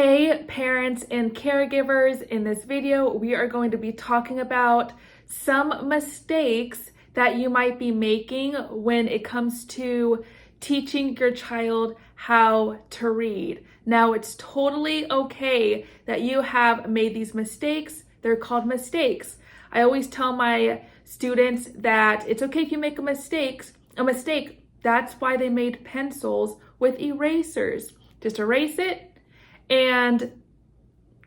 Hey parents and caregivers, in this video we are going to be talking about some mistakes that you might be making when it comes to teaching your child how to read. Now, it's totally okay that you have made these mistakes. They're called mistakes. I always tell my students that it's okay if you make a mistake. That's why they made pencils with erasers. Just erase it and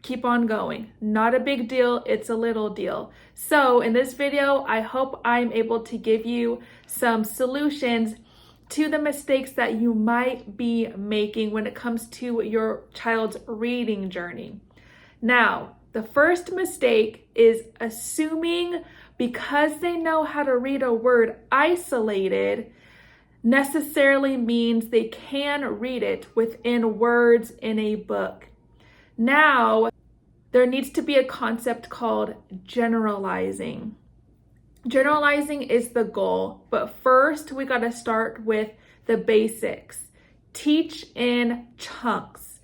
keep on going. Not a big deal, it's a little deal. So in this video, I hope I'm able to give you some solutions to the mistakes that you might be making when it comes to your child's reading journey. Now, the first mistake is assuming because they know how to read a word isolated necessarily means they can read it within words in a book. Now, there needs to be a concept called generalizing. Generalizing is the goal, but first we got to start with the basics. Teach in chunks.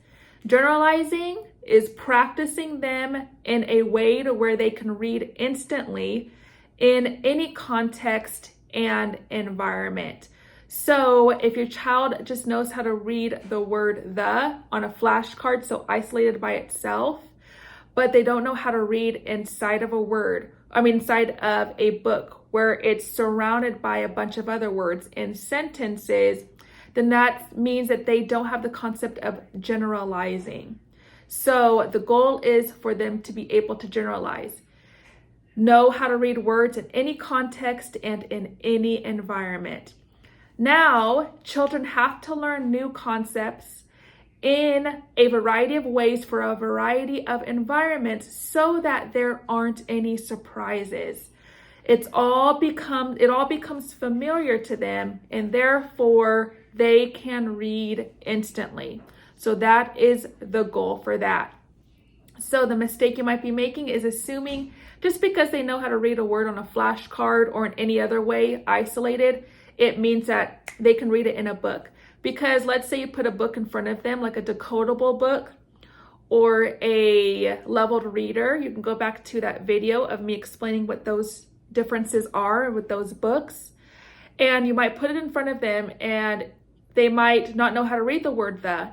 Generalizing is practicing them in a way to where they can read instantly in any context and environment. So if your child just knows how to read the word the on a flashcard, so isolated by itself, but they don't know how to read inside of inside of a book where it's surrounded by a bunch of other words in sentences, then that means that they don't have the concept of generalizing. So the goal is for them to be able to generalize. Know how to read words in any context and in any environment. Now, children have to learn new concepts in a variety of ways for a variety of environments so that there aren't any surprises. It all becomes familiar to them, and therefore they can read instantly. So that is the goal for that. So the mistake you might be making is assuming just because they know how to read a word on a flashcard or in any other way isolated, it means that they can read it in a book. Because let's say you put a book in front of them, like a decodable book or a leveled reader. You can go back to that video of me explaining what those differences are with those books. And you might put it in front of them and they might not know how to read the word the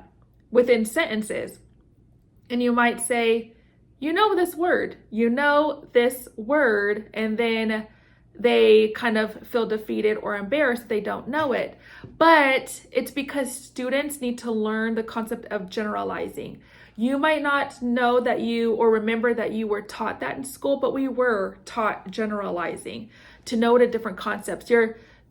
within sentences. And you might say, you know this word, and then they kind of feel defeated or embarrassed they don't know it. But it's because students need to learn the concept of generalizing. You might not know that or remember that you were taught that in school, but we were taught generalizing to know the different concepts.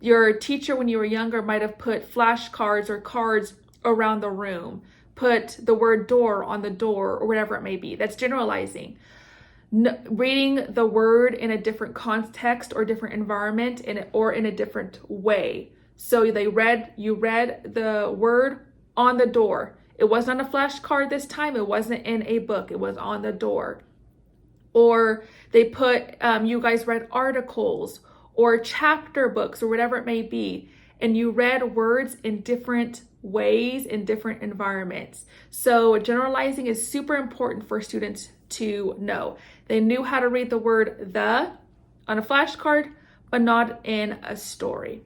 Your teacher when you were younger might have put flashcards or cards around the room, put the word door on the door or whatever it may be. That's generalizing. Reading the word in a different context or different environment or in a different way. So you read the word on the door. It wasn't on a flashcard this time. It wasn't in a book. It was on the door. Or they put, you guys read articles or chapter books or whatever it may be. And you read words in different ways in different environments. So generalizing is super important for students to know. They knew how to read the word the on a flashcard, but not in a story.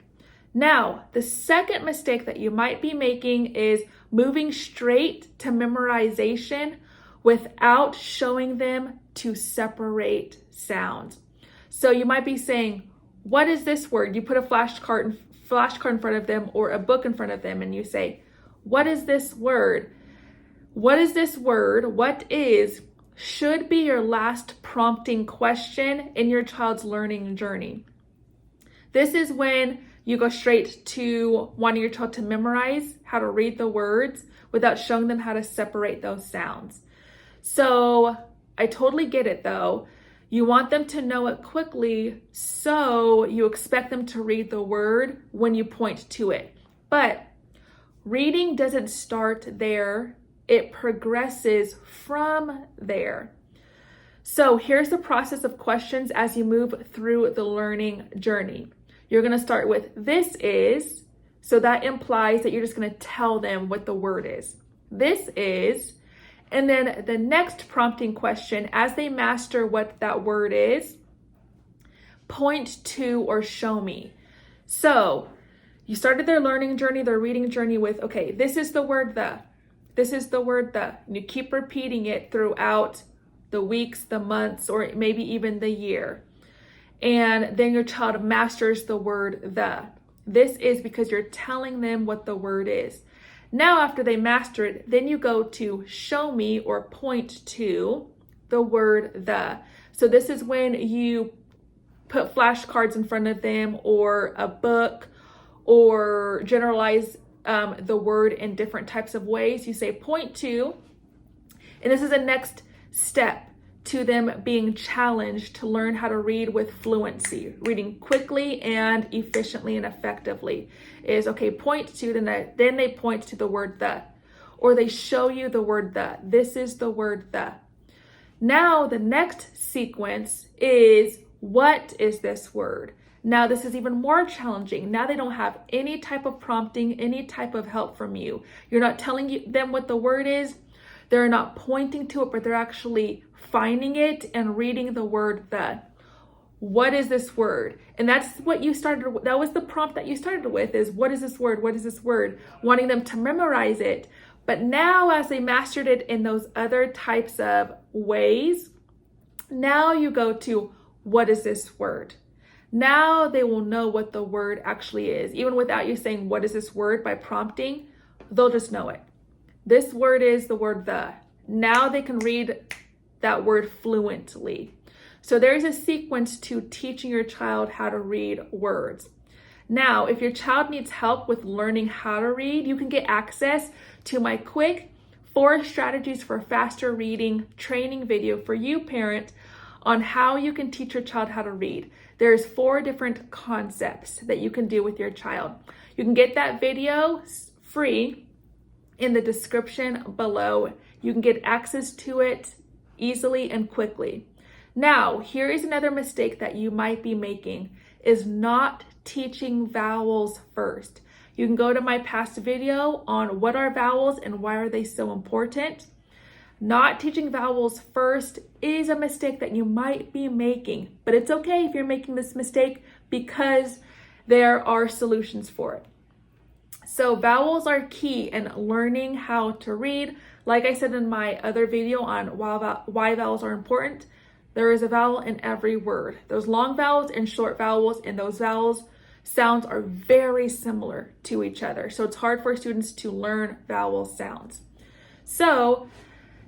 Now, the second mistake that you might be making is moving straight to memorization without showing them to separate sounds. So you might be saying, what is this word? You put a flashcard in front of them or a book in front of them and you say, what is this word? What is this word? What is should be your last prompting question in your child's learning journey. This is when you go straight to wanting your child to memorize how to read the words without showing them how to separate those sounds. So I totally get it though. You want them to know it quickly, so you expect them to read the word when you point to it. But reading doesn't start there. It progresses from there. So here's the process of questions as you move through the learning journey. You're going to start with this is, so that implies that you're just going to tell them what the word is. This is, And then the next prompting question, as they master what that word is, point to or show me. So you started their learning journey, their reading journey with, okay, this is the word the. This is the word the. And you keep repeating it throughout the weeks, the months, or maybe even the year. And then your child masters the word the. This is because you're telling them what the word is. Now, after they master it, then you go to show me or point to the word the. So this is when you put flashcards in front of them or a book or generalize the word in different types of ways. You say point to, and this is the next step to them being challenged to learn how to read with fluency, reading quickly and efficiently and effectively. Is okay, point to, then they point to the word the, or they show you the word the. This is the word the. Now the next sequence is, what is this word? Now this is even more challenging. Now they don't have any type of prompting, any type of help from you. You're not telling them what the word is. They're not pointing to it, but they're actually finding it and reading the word the. What is this word? And that's what you started with. That was the prompt that you started with, is what is this word? What is this word? Wanting them to memorize it. But now as they mastered it in those other types of ways, now you go to, what is this word? Now they will know what the word actually is. Even without you saying, what is this word, by prompting, they'll just know it. This word is the word the. Now they can read that word fluently. So there's a sequence to teaching your child how to read words. Now, if your child needs help with learning how to read, you can get access to my quick 4 strategies for faster reading training video for you, parent, on how you can teach your child how to read. There's 4 different concepts that you can do with your child. You can get that video free in the description below. You can get access to it easily and quickly. Now, here is another mistake that you might be making, is not teaching vowels first. You can go to my past video on what are vowels and why are they so important. Not teaching vowels first is a mistake that you might be making, but it's okay if you're making this mistake because there are solutions for it. So vowels are key in learning how to read. Like I said in my other video on why vowels are important, there is a vowel in every word. Those long vowels and short vowels, and those vowels sounds are very similar to each other. So it's hard for students to learn vowel sounds. So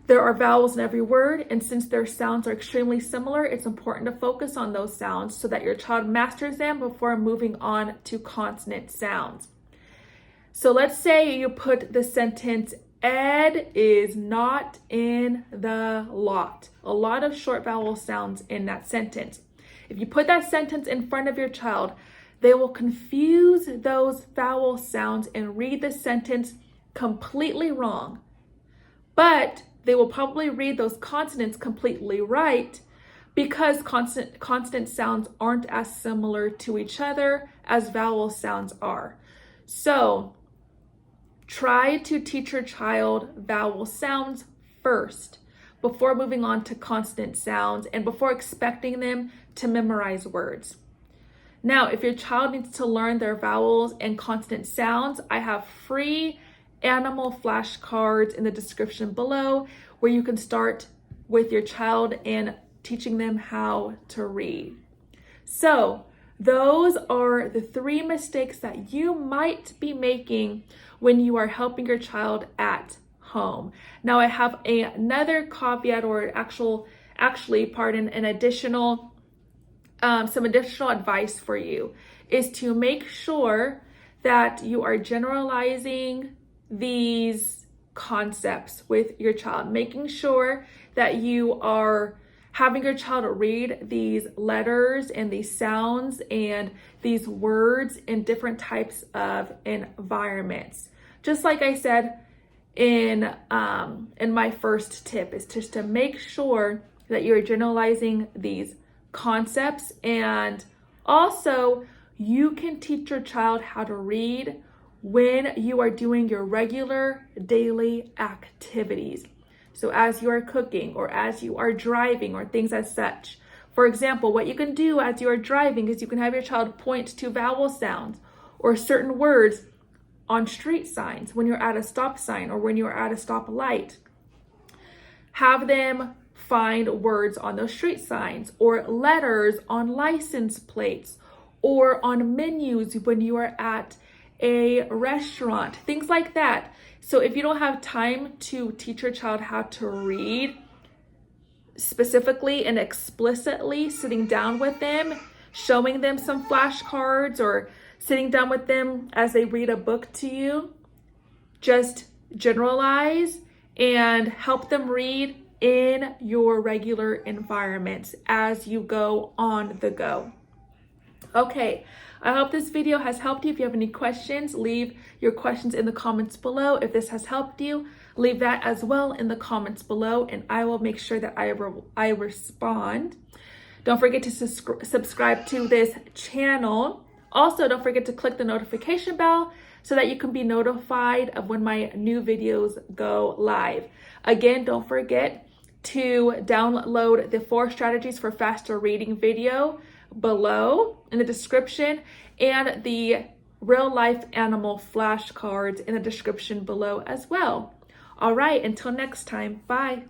there are vowels in every word, and since their sounds are extremely similar, it's important to focus on those sounds so that your child masters them before moving on to consonant sounds. So let's say you put the sentence, Ed is not in the lot. A lot of short vowel sounds in that sentence. If you put that sentence in front of your child, they will confuse those vowel sounds and read the sentence completely wrong. But they will probably read those consonants completely right because consonant sounds aren't as similar to each other as vowel sounds are. So try to teach your child vowel sounds first before moving on to consonant sounds and before expecting them to memorize words. Now, if your child needs to learn their vowels and consonant sounds, I have free animal flashcards in the description below where you can start with your child and teaching them how to read. So those are the 3 mistakes that you might be making when you are helping your child at home. Now I have another caveat, or an additional, some additional advice for you, is to make sure that you are generalizing these concepts with your child, making sure that you are having your child read these letters and these sounds and these words in different types of environments. Just like I said in my first tip, is just to make sure that you're generalizing these concepts, and also you can teach your child how to read when you are doing your regular daily activities. So as you are cooking or as you are driving or things as such. For example, what you can do as you are driving is you can have your child point to vowel sounds or certain words on street signs when you're at a stop sign or when you're at a stoplight. Have them find words on those street signs or letters on license plates or on menus when you are at a restaurant, things like that. So if you don't have time to teach your child how to read specifically and explicitly, sitting down with them, showing them some flashcards or sitting down with them as they read a book to you, just generalize and help them read in your regular environments as you go on the go. Okay, I hope this video has helped you. If you have any questions, leave your questions in the comments below. If this has helped you, leave that as well in the comments below, and I will make sure that I respond. Don't forget to subscribe to this channel. Also, don't forget to click the notification bell so that you can be notified of when my new videos go live. Again, don't forget to download the 4 strategies for faster reading video below in the description and the real life animal flashcards in the description below as well. All right, until next time, bye.